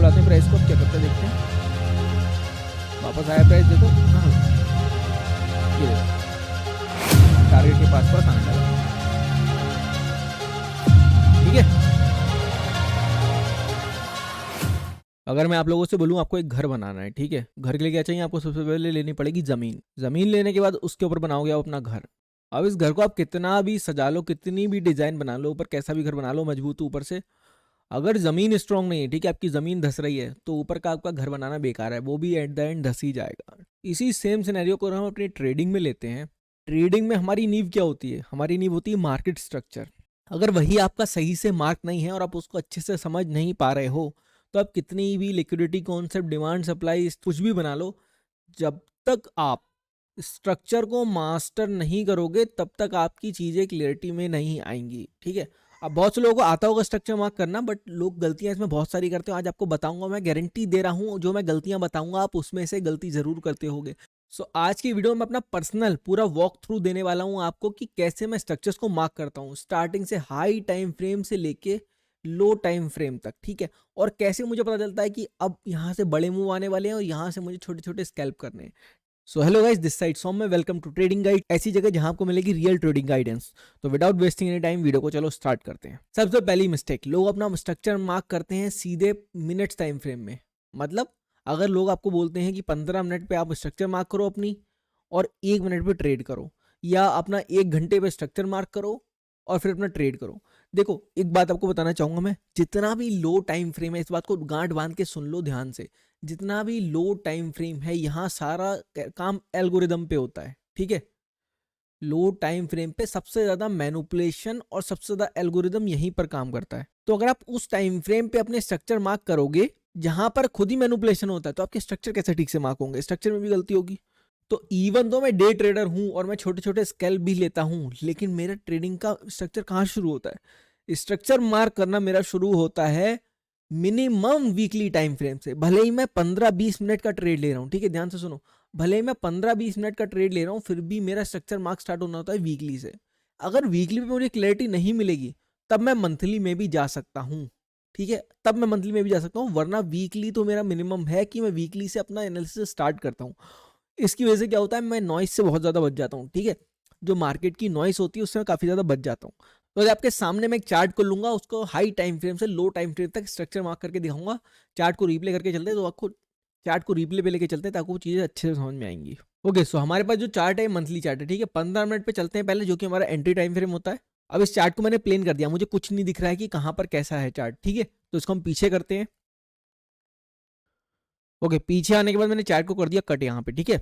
चलाते हैं प्राइस को, अब क्या करते हैं देखते हैं। वापस आया प्राइस, देखो ये टारगेट के पास आने लगा। ठीक है, अगर मैं आप लोगों से बोलूं आपको एक घर बनाना है, ठीक है, घर के लिए क्या चाहिए आपको? सबसे पहले लेनी पड़ेगी जमीन। जमीन लेने के बाद उसके ऊपर बनाओगे आप अपना घर। अब इस घर को आप कितना भी सजा लो, कितनी भी डिजाइन बना लो, ऊपर कैसा भी घर बना लो मजबूत ऊपर से, अगर जमीन स्ट्रांग नहीं है, ठीक है, आपकी जमीन धस रही है, तो ऊपर का आपका घर बनाना बेकार है, वो भी एट द एंड धस ही जाएगा। इसी सेम सिनेरियो को हम अपनी ट्रेडिंग में लेते हैं। ट्रेडिंग में हमारी नींव क्या होती है? हमारी नींव होती है मार्केट स्ट्रक्चर। अगर वही आपका सही से मार्क नहीं है और आप उसको अच्छे से समझ नहीं पा रहे हो, तो आप कितनी भी लिक्विडिटी कॉन्सेप्ट, डिमांड सप्लाई, कुछ भी बना लो, जब तक आप स्ट्रक्चर को मास्टर नहीं करोगे तब तक आपकी चीजें क्लियरिटी में नहीं आएंगी। ठीक है, अब बहुत से लोगों को आता होगा स्ट्रक्चर मार्क करना, बट लोग गलतियां इसमें बहुत सारी करते हो। आज आपको बताऊंगा, मैं गारंटी दे रहा हूं, जो मैं गलतियां बताऊंगा आप उसमें से गलती जरूर करते होगे। सो आज की वीडियो में अपना पर्सनल पूरा वॉक थ्रू देने वाला हूं आपको कि कैसे मैं स्ट्रक्चर्स को मार्क करता हूं, स्टार्टिंग से हाई टाइम फ्रेम से लेके लो टाइम फ्रेम तक। ठीक है, और कैसे मुझे पता चलता है कि अब यहाँ से बड़े मूव आने वाले हैं और यहाँ से मुझे छोटे छोटे स्कैल्प करने हैं। So hello guys, this side Saumya, welcome to trading guide, ऐसी जगह जहां आपको मिलेगी रियल ट्रेडिंग गाइडेंस। तो without wasting any time video को चलो स्टार्ट करते हैं। सबसे पहली मिस्टेक, लोग अपना स्ट्रक्चर मार्क करते हैं सीधे मिनट्स टाइम फ्रेम में। मतलब अगर लोग आपको बोलते हैं कि 15 मिनट पे आप स्ट्रक्चर मार्क करो अपनी और 1 मिनट पे ट्रेड करो, या अपना 1 घंटे पे स्ट्रक्चर मार्क करो और फिर अपना ट्रेड करो। देखो एक बात आपको बताना चाहूंगा मैं, जितना भी लो टाइम फ्रेम है, इस बात को गांठ बांध के सुन लो ध्यान से, जितना भी लो टाइम फ्रेम है यहाँ सारा काम एल्गोरिदम पे होता है। ठीक है, लो टाइम फ्रेम पे सबसे ज्यादा मैनिपुलेशन और सबसे ज्यादा एल्गोरिदम यहीं पर काम करता है। तो अगर आप उस टाइम फ्रेम पे अपने स्ट्रक्चर मार्क करोगे जहां पर खुद ही मैनिपुलेशन होता है, तो आपके स्ट्रक्चर कैसे ठीक से मार्क होंगे? स्ट्रक्चर में भी गलती होगी। तो इवन दो मैं डे ट्रेडर हूं और मैं छोटे छोटे स्कैल्प भी लेता हूं, लेकिन मेरा ट्रेडिंग का स्ट्रक्चर कहाँ शुरू होता है? स्ट्रक्चर मार्क करना मेरा शुरू होता है मिनिमम वीकली टाइम फ्रेम से। भले ही मैं 15-20 मिनट का ट्रेड ले रहा हूँ, ठीक है, ध्यान से सुनो, भले ही मैं 15-20 मिनट का ट्रेड ले रहा हूँ, फिर भी मेरा स्ट्रक्चर मार्क स्टार्ट होना होता है वीकली से। अगर वीकली पे मुझे क्लैरिटी नहीं मिलेगी तब मैं मंथली में भी जा सकता हूँ। ठीक है, तब मैं मंथली में भी जा सकता हूँ, वरना वीकली तो मेरा मिनिमम है कि मैं वीकली से अपना एनालिसिस स्टार्ट करता हूँ। इसकी वजह से क्या होता है, मैं नॉइस से बहुत ज्यादा बच जाता हूँ। ठीक है, जो मार्केट की नॉइस होती है उससे मैं काफी ज्यादा बच जाता हूँ। तो आपके सामने मैं एक चार्ट को लूंगा, उसको हाई टाइम फ्रेम से लो टाइम फ्रेम तक स्ट्रक्चर मार्क करके दिखाऊंगा। चार्ट को रिप्ले करके चलते हैं, तो आपको चार्ट को रिप्ले पे लेके चलते हैं ताकि वो चीजें अच्छे से समझ में आएंगी। ओके, सो हमारे पास जो चार्ट है मंथली चार्ट है। ठीक है, 15 मिनट पे चलते हैं पहले, जो कि हमारा एंट्री टाइम फ्रेम होता है। अब इस चार्ट को मैंने प्लेन कर दिया, मुझे कुछ नहीं दिख रहा है कि कहाँ पर कैसा है चार्ट। ठीक है, तो इसको हम पीछे करते हैं। ओके, पीछे आने के बाद मैंने चार्ट को कर दिया कट यहाँ पे। ठीक है,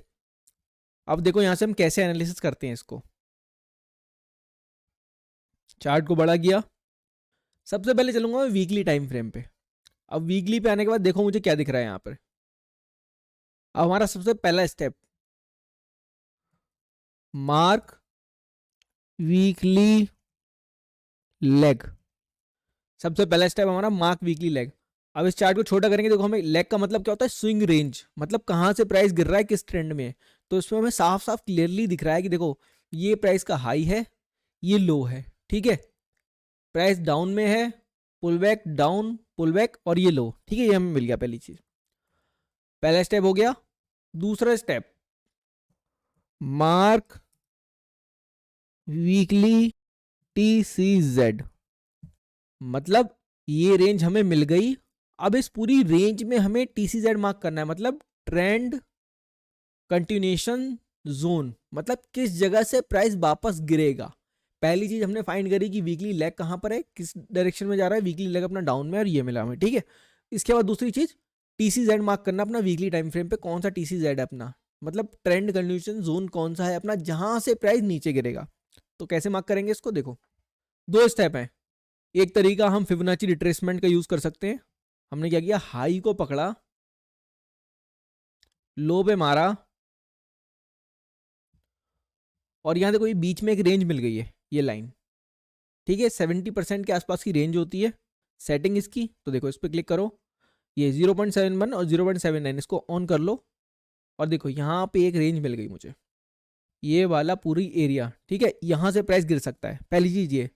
अब देखो यहाँ से हम कैसे एनालिसिस करते हैं इसको। चार्ट को बड़ा किया, सबसे पहले चलूंगा मैं वीकली टाइम फ्रेम पे। अब वीकली पे आने के बाद देखो मुझे क्या दिख रहा है यहाँ पर। अब हमारा सबसे पहला स्टेप, मार्क वीकली लेग। सबसे पहला स्टेप हमारा मार्क वीकली लेग। अब इस चार्ट को छोटा करेंगे, देखो हमें लेग का मतलब क्या होता है? स्विंग रेंज, मतलब कहां से प्राइस गिर रहा है, किस ट्रेंड में। तो इसमें हमें साफ साफ क्लियरली दिख रहा है कि देखो ये प्राइस का हाई है, ये लो है। ठीक है, प्राइस डाउन में है, pull back down, pull back, और ये लो। ठीक है, ये हमें मिल गया पहली चीज, पहला स्टेप हो गया। दूसरा स्टेप, मार्क वीकली TCZ, मतलब ये रेंज हमें मिल गई। अब इस पूरी रेंज में हमें TCZ मार्क करना है, मतलब ट्रेंड कंटिन्यूएशन जोन, मतलब किस जगह से प्राइस वापस गिरेगा। पहली चीज हमने फाइंड करी कि वीकली लेग कहां पर है, किस डायरेक्शन में जा रहा है। वीकली लेग अपना डाउन में, और ये मिला हमें। ठीक है, इसके बाद दूसरी चीज TCZ मार्क करना अपना वीकली टाइम फ्रेम पे, कौन सा TCZ है अपना, मतलब ट्रेंड कंटिन्यूएशन जोन कौन सा है अपना, जहां से प्राइस नीचे गिरेगा। तो कैसे मार्क करेंगे इसको? देखो दो स्टेप है। एक तरीका हम फिबोनाची रिट्रेसमेंट का यूज कर सकते हैं। हमने क्या किया, हाई को पकड़ा, लो पे मारा, और यहां देखो ये बीच में एक रेंज मिल गई है, ये लाइन। ठीक है, 70% के आसपास की रेंज होती है सेटिंग इसकी। तो देखो इस पर क्लिक करो, ये 0.71 और 0.79, इसको ऑन कर लो, और देखो यहाँ पे एक रेंज मिल गई मुझे, ये वाला पूरी एरिया। ठीक है, यहां से प्राइस गिर सकता है, पहली चीज ये।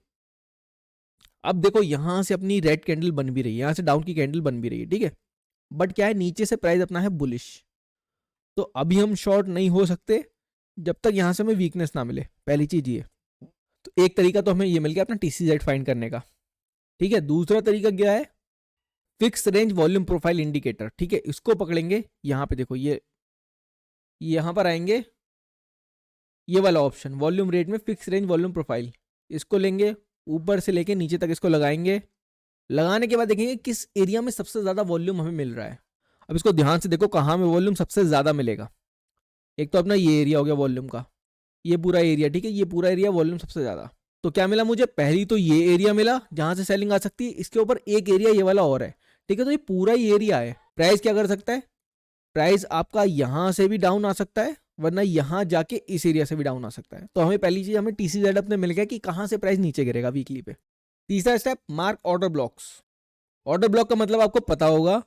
अब देखो यहां से अपनी रेड कैंडल बन भी रही है, यहां से डाउन की कैंडल बन भी रही है। ठीक है, बट क्या है, नीचे से प्राइस अपना है बुलिश। तो अभी हम शॉर्ट नहीं हो सकते जब तक यहाँ से हमें वीकनेस ना मिले, पहली चीज ये। तो एक तरीका तो हमें ये मिल गया अपना TCZ फाइंड करने का, ठीक है। दूसरा तरीका क्या है, fix range volume profile indicator, ठीक है। इसको पकड़ेंगे, यहाँ पे देखो ये यहाँ पर आएंगे, ये वाला ऑप्शन वॉल्यूम रेट में फिक्स रेंज वॉल्यूम प्रोफाइल, इसको लेंगे ऊपर से लेके नीचे तक, इसको लगाएंगे। लगाने के बाद देखेंगे किस एरिया में सबसे ज्यादा वॉल्यूम हमें मिल रहा है। अब इसको ध्यान से देखो कहाँ में वॉल्यूम सबसे ज्यादा मिलेगा। एक तो अपना ये एरिया हो गया वॉल्यूम का, ये पूरा एरिया, ठीक है, ये पूरा एरिया वॉल्यूम सबसे ज्यादा। तो क्या मिला मुझे, पहली तो ये एरिया मिला जहां से सेलिंग आ सकती है, इसके ऊपर एक एरिया ये वाला और है, ठीक है। तो ये पूरा ही एरिया है। प्राइस क्या कर सकता है, प्राइस आपका यहां से भी डाउन आ सकता है, वरना यहां जाके इस एरिया से भी डाउन आ सकता है। तो हमें पहली चीज, हमें TCZ अपने मिल गया कि कहां से प्राइस नीचे गिरेगा वीकली पे। तीसरा step, mark order blocks. Order block का मतलब आपको पता होगा,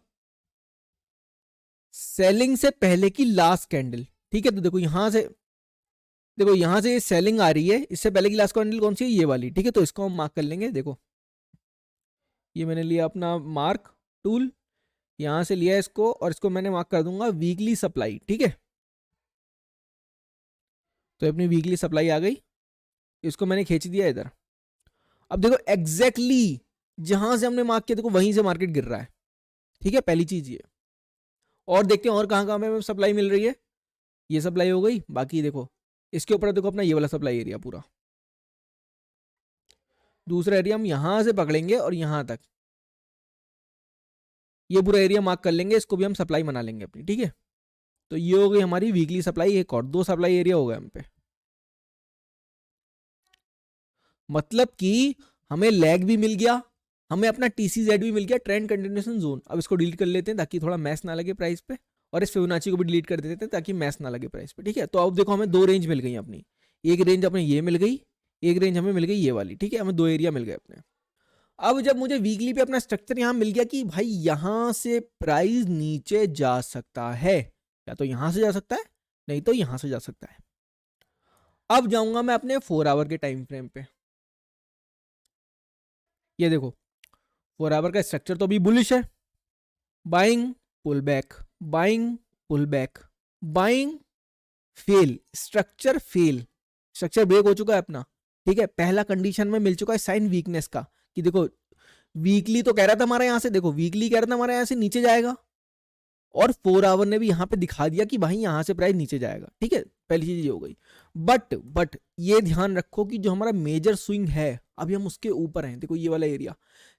सेलिंग से पहले की लास्ट कैंडल, ठीक है। तो देखो यहां से, देखो यहां से ये सेलिंग आ रही है, इससे पहले की लास्ट कैंडल कौन सी है, ये वाली, ठीक है। तो इसको हम मार्क कर लेंगे। देखो ये मैंने लिया अपना मार्क टूल, यहां से लिया इसको, और इसको मैंने मार्क कर दूंगा वीकली सप्लाई, ठीक है। तो अपनी वीकली सप्लाई आ गई, इसको मैंने खींच दिया इधर। अब देखो एग्जैक्टली जहां से हमने मार्क किया, देखो वहीं से मार्केट गिर रहा है, ठीक है, पहली चीज ये। और देखते हैं और कहां कहां पे सप्लाई मिल रही है। ये सप्लाई हो गई, बाकी देखो इसके ऊपर देखो अपना ये वाला सप्लाई एरिया पूरा, दूसरा एरिया हम यहां से पकड़ेंगे और यहां तक ये पूरा एरिया मार्क कर लेंगे, इसको भी हम सप्लाई बना लेंगे अपनी, ठीक है। तो ये हो गई हमारी वीकली सप्लाई, एक और 2 सप्लाई एरिया हो गए हम पे। मतलब कि हमें लैग भी मिल गया, हमें अपना TCZ भी मिल गया, ट्रेंड कंटिन्यूएशन जोन। अब इसको डिलीट कर लेते हैं ताकि थोड़ा मैस ना लगे प्राइस पे, और इस फिबोनाची को भी डिलीट कर देते हैं ताकि मैस ना लगे प्राइस पे, ठीक है। तो अब देखो हमें 2 रेंज मिल गई अपनी, एक रेंज अपने ये मिल गई, एक रेंज हमें मिल गई ये वाली, ठीक है। हमें 2 एरिया मिल गए अपने। अब जब मुझे वीकली पे अपना स्ट्रक्चर यहां मिल गया कि भाई यहां से प्राइस नीचे जा सकता है, या तो यहां से जा सकता है, नहीं तो यहां से जा सकता है। अब जाऊंगा मैं अपने 4 आवर के टाइम फ्रेम पे। ये देखो 4 आवर का स्ट्रक्चर तो अभी बुलिश है, buying pull back, buying pull back, buying fail, structure fail, structure break हो चुका है अपना, ठीक है। पहला कंडीशन में मिल चुका है साइन वीकनेस का, कि देखो वीकली तो कह रहा था हमारे यहां से, देखो वीकली कह रहा था हमारे यहां से नीचे जाएगा, और 4 आवर ने भी यहां पे दिखा दिया कि भाई यहां से प्राइस नीचे जाएगा, ठीक है। पहली चीज ये हो गई। बट ये ध्यान रखो कि जो हमारा मेजर स्विंग है अभी हम उसके ऊपर हैं, देखो ये वाला एरिया,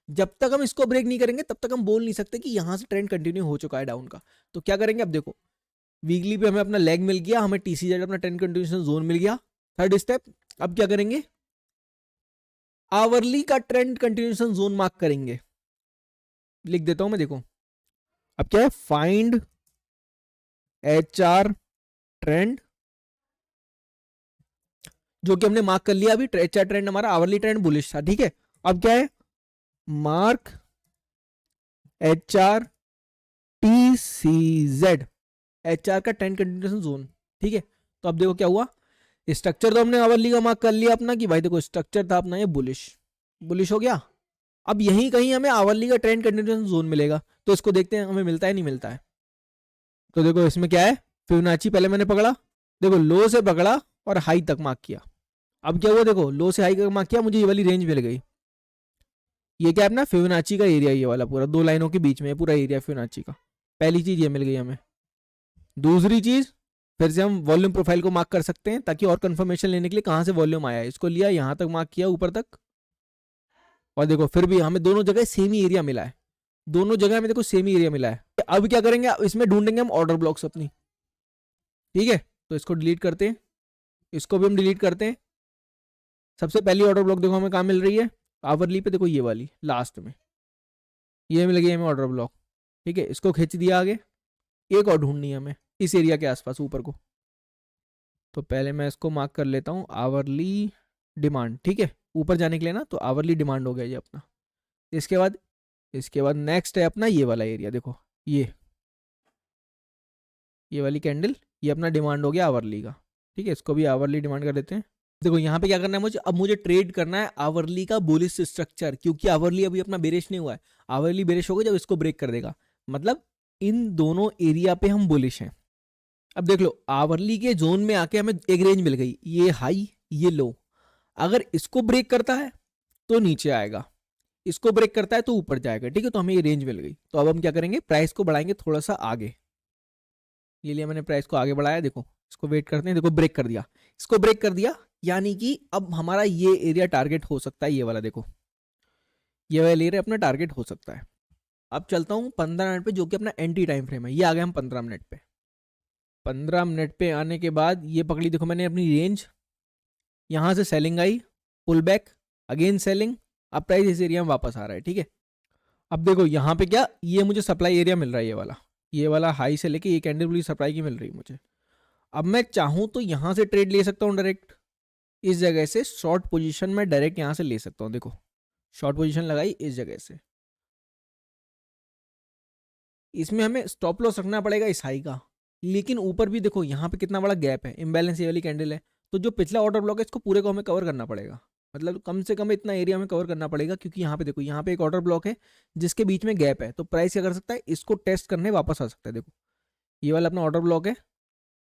जब तक हम इसको ब्रेक नहीं करेंगे तब तक हम बोल नहीं सकते कि यहां से ट्रेंड कंटिन्यू हो चुका है डाउन का। तो क्या करेंगे, अब देखो वीकली पे हमें अपना लेग मिल गया, हमें TCZ अपना ट्रेंड कंटिन्यूएशन जोन मिल गया। थर्ड स्टेप, अब क्या करेंगे, आवरली का ट्रेंड कंटिन्यूएशन जोन मार्क करेंगे। लिख देता हूं मैं, देखो अब क्या है, फाइंड HR ट्रेंड, जो कि हमने मार्क कर लिया अभी। HR ट्रेंड हमारा आवरली ट्रेंड बुलिश था, ठीक है। अब क्या है, मार्क HR TCZ, HR का ट्रेंड कंटिन्यूएशन जोन, ठीक है। तो अब देखो क्या हुआ, स्ट्रक्चर तो हमने आवरली का मार्क कर लिया अपना कि भाई देखो स्ट्रक्चर था अपना ये बुलिश, बुलिश हो गया। अब यहीं कहीं हमें आवरली का ट्रेंड कंटिन्यूएशन जोन मिलेगा, तो इसको देखते हैं हमें मिलता है नहीं मिलता है। तो देखो इसमें क्या है, फिबोनाची पहले मैंने पकड़ा, देखो लो से पकड़ा और हाई तक मार्क किया। अब क्या हुआ, देखो लो से हाई तक मार्क किया, मुझे ये वाली रेंज मिल गई। ये क्या है अपना फिबोनाची का एरिया, ये वाला पूरा 2 लाइनों के बीच में पूरा एरिया फिबोनाची का। पहली चीज ये मिल गई हमें। दूसरी चीज, फिर से हम वॉल्यूम प्रोफाइल को मार्क कर सकते हैं ताकि और कंफर्मेशन लेने के लिए कहां से वॉल्यूम आया है, इसको लिया यहां तक मार्क किया ऊपर तक, और देखो फिर भी हमें दोनों जगह सेम ही एरिया मिला है, दोनों जगह में देखो सेम ही एरिया मिला है। अब क्या करेंगे, इसमें ढूंढेंगे हम ऑर्डर ब्लॉक्स अपनी, ठीक है। तो इसको डिलीट करते हैं, इसको भी हम डिलीट करते हैं। सबसे पहली ऑर्डर ब्लॉक देखो हमें कहाँ मिल रही है, आवरली पे, देखो ये वाली लास्ट में, ये मिल गई हमें ऑर्डर ब्लॉक, ठीक है। इसको खींच दिया आगे, एक और ढूंढनी है हमें इस एरिया के आसपास ऊपर को। तो पहले मैं इसको मार्क कर लेता हूँ आवरली डिमांड, ठीक है, ऊपर जाने के लिए ना, तो आवरली डिमांड हो गया ये अपना। इसके बाद नेक्स्ट है अपना ये वाला एरिया, देखो ये वाली कैंडल, ये अपना डिमांड हो गया आवरली का, ठीक है। इसको भी आवरली डिमांड कर देते हैं। देखो यहाँ पे क्या करना है मुझे, अब मुझे ट्रेड करना है आवरली का बुलिश स्ट्रक्चर, क्योंकि आवरली अभी अपना बेरिश नहीं हुआ है। आवरली बेरिश होगा जब इसको ब्रेक कर देगा, मतलब इन दोनों एरिया पे हम बुलिश हैं। अब देख लो आवरली के जोन में आके हमें एक रेंज मिल गई, ये हाई ये लो। अगर इसको ब्रेक करता है तो नीचे आएगा, इसको ब्रेक करता है तो ऊपर जाएगा, ठीक है। तो हमें ये रेंज मिल गई। तो अब हम क्या करेंगे, प्राइस को बढ़ाएंगे थोड़ा सा आगे। ये लिया मैंने प्राइस को आगे बढ़ाया, देखो इसको वेट करते हैं, देखो ब्रेक कर दिया, इसको ब्रेक कर दिया, यानी कि अब हमारा ये एरिया टारगेट हो सकता है, ये वाला देखो, ये वाला एरिया अपना टारगेट हो सकता है। अब चलता हूँ 15 मिनट पे, जो कि अपना एंटी टाइम फ्रेम है। ये आ गए हम 15 मिनट पे। 15 मिनट पे आने के बाद ये पकड़ी, देखो मैंने अपनी रेंज, यहाँ से सेलिंग आई, पुल बैक, अगेन सेलिंग, अब प्राइस इस एरिया में वापस आ रहा है, ठीक है। अब देखो यहाँ पे क्या, ये मुझे सप्लाई एरिया मिल रहा है, ये वाला हाई से लेके ये कैंडल पूरी सप्लाई की मिल रही है मुझे। अब मैं चाहूँ तो यहाँ से ट्रेड ले सकता हूँ डायरेक्ट, इस जगह से शॉर्ट पोजीशन में डायरेक्ट यहाँ से ले सकता हूँ। देखो शॉर्ट पोजीशन लगाई इस जगह से, इसमें हमें स्टॉप लॉस रखना पड़ेगा इस हाई का। लेकिन ऊपर भी देखो यहाँ पे कितना बड़ा गैप है, इम्बैलेंस ये वाली कैंडल है, तो जो पिछला ऑर्डर ब्लॉक है इसको पूरे को हमें कवर करना पड़ेगा। मतलब कम से कम इतना एरिया में कवर करना पड़ेगा, क्योंकि यहाँ पे देखो यहाँ पे एक ऑर्डर ब्लॉक है जिसके बीच में गैप है। तो प्राइस क्या कर सकता है, इसको टेस्ट करने वापस आ सकता है। देखो ये वाला अपना ऑर्डर ब्लॉक है,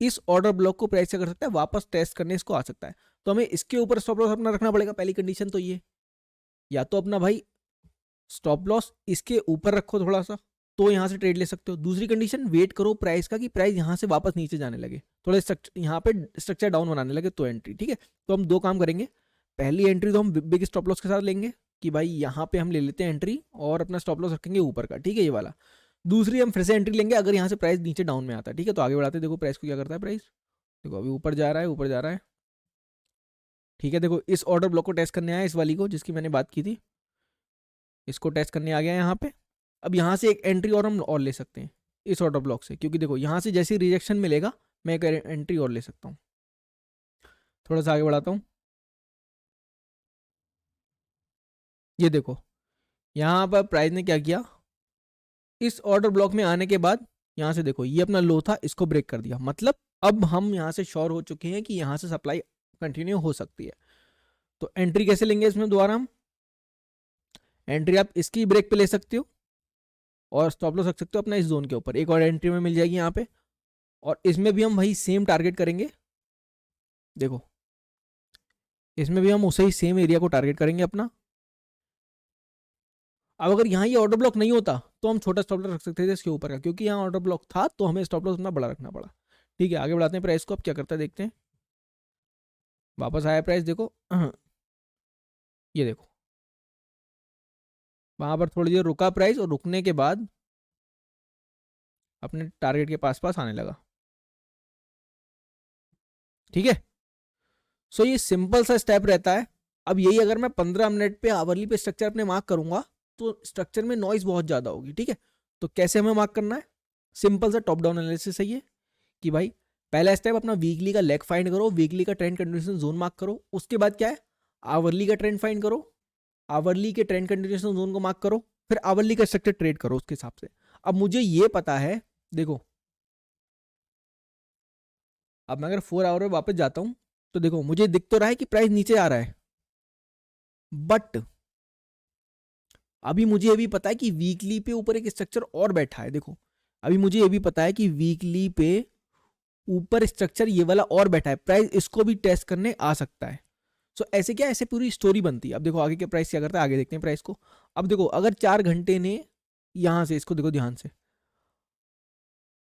इस ऑर्डर ब्लॉक को प्राइस क्या कर सकता है, वापस टेस्ट करने इसको आ सकता है। तो हमें इसके ऊपर स्टॉप लॉस अपना रखना पड़ेगा। पहली कंडीशन तो ये, या तो अपना भाई स्टॉप लॉस इसके ऊपर रखो थोड़ा सा, तो यहाँ से ट्रेड ले सकते हो। दूसरी कंडीशन, वेट करो प्राइस का कि प्राइस यहाँ से वापस नीचे जाने लगे, थोड़ा स्ट्रक्चर यहाँ पे स्ट्रक्चर डाउन बनाने लगे, तो एंट्री, ठीक है। तो हम दो काम करेंगे, पहली एंट्री तो हम बिग स्टॉप लॉस के साथ लेंगे कि भाई यहाँ पे हम ले लेते हैं एंट्री और अपना स्टॉप लॉस रखेंगे ऊपर का, ठीक है, ये वाला। दूसरी हम फिर से एंट्री लेंगे अगर यहाँ से प्राइस नीचे डाउन में आता है, ठीक है। तो आगे बढ़ाते हैं, देखो प्राइस को क्या करता है, प्राइस देखो अभी ऊपर जा रहा है, ऊपर जा रहा है, ठीक है। देखो इस ऑर्डर ब्लॉक को टेस्ट करने आया, इस वाली को जिसकी मैंने बात की थी, इसको टेस्ट करने आ गया यहाँ पे। अब यहाँ से एक एंट्री और हम और ले सकते हैं इस ऑर्डर ब्लॉक से, क्योंकि देखो यहाँ से जैसे रिजेक्शन मिलेगा मैं एक एंट्री और ले सकता हूँ। थोड़ा सा आगे बढ़ाता हूँ, ये देखो यहाँ पर प्राइस ने क्या किया, इस ऑर्डर ब्लॉक में आने के बाद यहाँ से देखो ये अपना लो था, इसको ब्रेक कर दिया। मतलब अब हम यहाँ से श्योर हो चुके हैं कि यहाँ से सप्लाई कंटिन्यू हो सकती है। तो एंट्री कैसे लेंगे इसमें, दोबारा हम एंट्री आप इसकी ब्रेक पे ले सकते हो और स्टॉप लॉस रख सकते हो अपना इस जोन के ऊपर, एक और एंट्री में मिल जाएगी यहाँ पे। और इसमें भी हम वही सेम टारगेट करेंगे, देखो इसमें भी हम उसे ही सेम एरिया को टारगेट करेंगे अपना। अब अगर यहाँ ये ऑर्डर ब्लॉक नहीं होता तो हम छोटा स्टॉप लॉस रख सकते थे इसके ऊपर का, क्योंकि यहाँ ऑर्डर ब्लॉक था तो हमें स्टॉप लॉस अपना बड़ा रखना पड़ा, ठीक है। आगे बढ़ाते हैं प्राइस को, अब क्या करता है देखते हैं। वापस आया प्राइस, देखो ये देखो वहां पर थोड़ी देर रुका प्राइस, और रुकने के बाद अपने टारगेट के पास पास आने लगा, ठीक है। सो ये सिंपल सा स्टेप रहता है। अब यही अगर मैं 15 मिनट पे आवरली पे स्ट्रक्चर अपने मार्क करूंगा तो स्ट्रक्चर में नॉइज बहुत ज़्यादा होगी, ठीक है। तो कैसे हमें मार्क करना है, सिंपल सा टॉप डाउन एनालिसिस है ये, कि भाई पहला स्टेप अपना वीकली का लेग फाइंड करो, वीकली का ट्रेंड कंटिन्यूएशन जोन मार्क करो। उसके बाद क्या है, आवरली का ट्रेंड फाइंड करो, आवरली के ट्रेंड कंटिन्यूएशन जोन को मार्क करो, फिर आवरली का स्ट्रक्चर ट्रेड करो उसके हिसाब से। अब मुझे ये पता है, देखो अब मैं अगर 4 आवर में वापस जाता हूं तो देखो मुझे दिख तो रहा है कि प्राइस नीचे आ रहा है, बट अभी मुझे ये भी पता है कि वीकली पे ऊपर एक स्ट्रक्चर और बैठा है। देखो अभी मुझे ये भी पता है कि वीकली पे ऊपर स्ट्रक्चर ये वाला और बैठा है, प्राइस इसको भी टेस्ट करने आ सकता है। सो ऐसे क्या, ऐसे पूरी स्टोरी बनती है। अब देखो आगे के प्राइस क्या करता है, आगे देखते हैं प्राइस को। अब देखो अगर 4 घंटे ने यहां से, इसको देखो ध्यान से,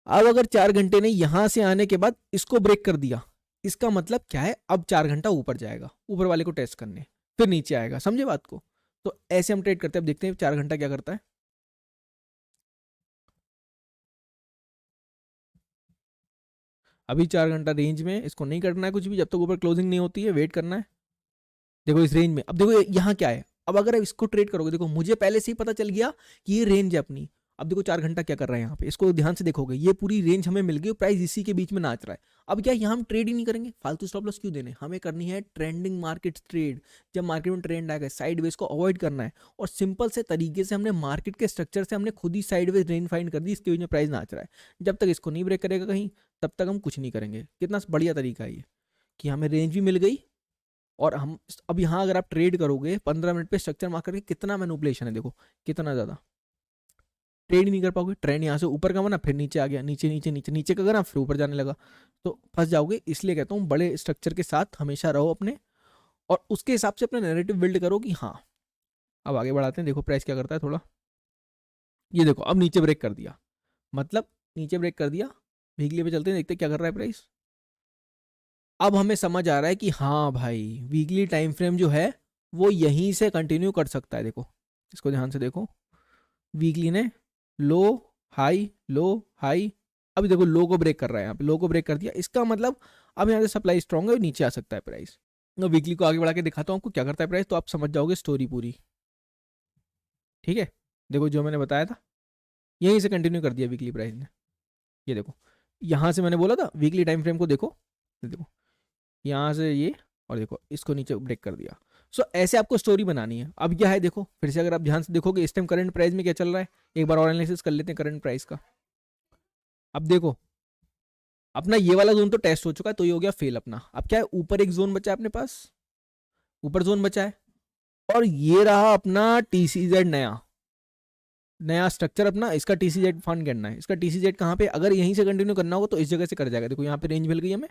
अब अगर 4 घंटे ने यहां से आने के बाद इसको ब्रेक कर दिया, इसका मतलब क्या है, अब 4 घंटा ऊपर जाएगा ऊपर वाले को टेस्ट करने, फिर नीचे आएगा, समझे बात को। तो ऐसे हम ट्रेड करते हैं। अब देखते हैं 4 घंटा क्या करता है। अभी 4 घंटा रेंज में इसको नहीं करना है कुछ भी, जब तक ऊपर क्लोजिंग नहीं होती है वेट करना है। देखो इस रेंज में, अब देखो यहाँ क्या है, अब अगर आप इसको ट्रेड करोगे, देखो मुझे पहले से ही पता चल गया कि ये रेंज है अपनी। अब देखो 4 घंटा क्या कर रहा है यहाँ पे, इसको ध्यान से देखोगे ये पूरी रेंज हमें मिल गई, प्राइस इसी के बीच में नाच रहा है। अब क्या यहाँ हम ट्रेड ही नहीं करेंगे, फालतू स्टॉप लॉस क्यों देने, हमें करनी है ट्रेंडिंग मार्केट ट्रेड। जब मार्केट में ट्रेंड आएगा साइडवेज को अवॉइड करना है, और सिंपल से तरीके से हमने मार्केट के स्ट्रक्चर से हमने खुद ही साइडवेज रेंज फाइंड कर दी, इसके बीच में प्राइस नाच रहा है। जब तक इसको नहीं ब्रेक करेगा कहीं, तब तक हम कुछ नहीं करेंगे। कितना बढ़िया तरीका है ये, कि हमें रेंज भी मिल गई, और हम अब यहाँ अगर आप ट्रेड करोगे 15 मिनट पे स्ट्रक्चर मार्क करके, कितना मैनुपुलेशन है देखो, कितना ज़्यादा ट्रेड ही नहीं कर पाओगे। ट्रेंड यहाँ से ऊपर का बना, फिर नीचे आ गया, नीचे नीचे नीचे नीचे का गया, फिर ऊपर जाने लगा, तो फंस जाओगे। इसलिए कहता हूँ बड़े स्ट्रक्चर के साथ हमेशा रहो अपने, और उसके हिसाब से अपना नैरेटिव बिल्ड करो कि हाँ। अब आगे बढ़ाते हैं, देखो प्राइस क्या करता है थोड़ा। ये देखो अब नीचे ब्रेक कर दिया, मतलब नीचे ब्रेक कर दिया। वीकली पे चलते हैं, देखते हैं क्या कर रहा है प्राइस। अब हमें समझ आ रहा है कि हाँ भाई वीकली टाइम फ्रेम जो है वो यहीं से कंटिन्यू कर सकता है। देखो इसको ध्यान से देखो, वीकली ने लो हाई लो हाई, अभी देखो लो को ब्रेक कर रहा है, यहाँ पे लो को ब्रेक कर दिया। इसका मतलब अब यहाँ से सप्लाई स्ट्रॉन्ग है, नीचे आ सकता है प्राइस। मैं वीकली को आगे बढ़ा के दिखाता हूँ आपको क्या करता है प्राइस, तो आप समझ जाओगे स्टोरी पूरी। ठीक है, देखो जो मैंने बताया था यहीं से कंटिन्यू कर दिया वीकली प्राइस ने। ये देखो यहाँ से मैंने बोला था वीकली टाइम फ्रेम को देखो, देखो यहाँ से ये, और देखो इसको नीचे ब्रेक कर दिया। सो ऐसे आपको स्टोरी बनानी है। अब क्या है देखो फिर से, अगर आप ध्यान से देखोगे इस टाइम करंट प्राइस में क्या चल रहा है, एक बार और एनालिसिस कर लेते हैं करंट प्राइस का। अब देखो अपना ये वाला जोन तो टेस्ट हो चुका है, तो ये हो गया फेल अपना। अब क्या है, ऊपर एक जोन बचा है अपने पास, ऊपर जोन बचा है, और ये रहा अपना टीसीजेड नया नया स्ट्रक्चर अपना। इसका टीसीजेड फंड करना है, इसका टीसीजेड कहाँ पे, अगर यहीं से कंटिन्यू करना होगा तो इस जगह से कर जाएगा। देखो यहाँ पे रेंज मिल गई हमें,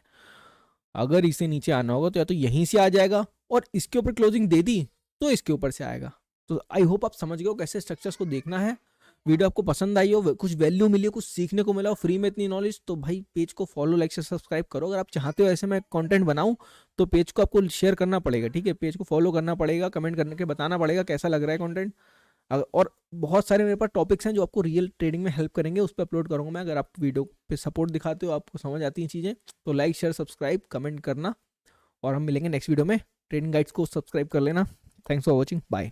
अगर इसे नीचे आना होगा तो या तो यहीं से आ जाएगा, और इसके ऊपर क्लोजिंग दे दी तो इसके ऊपर से आएगा। तो आई होप आप समझ गए हो कैसे स्ट्रक्चर्स को देखना है। वीडियो आपको पसंद आई हो, कुछ वैल्यू मिली हो, कुछ सीखने को मिला हो फ्री में इतनी नॉलेज, तो भाई पेज को फॉलो लाइक से सब्सक्राइब करो। अगर आप चाहते हो ऐसे मैं कंटेंट बनाऊं तो पेज को आपको शेयर करना पड़ेगा, ठीक है, पेज को फॉलो करना पड़ेगा, कमेंट करने के बताना पड़ेगा कैसा लग रहा है कंटेंट। और बहुत सारे मेरे पास टॉपिक्स हैं जो आपको रियल ट्रेडिंग में हेल्प करेंगे, उस पर अपलोड करूंगा मैं। अगर आप वीडियो पे सपोर्ट दिखाते हो, आपको समझ आती हैं चीज़ें, तो लाइक शेयर सब्सक्राइब कमेंट करना, और हम मिलेंगे नेक्स्ट वीडियो में। ट्रेडिंग गाइड्स को सब्सक्राइब कर लेना। Thanks for watching, bye.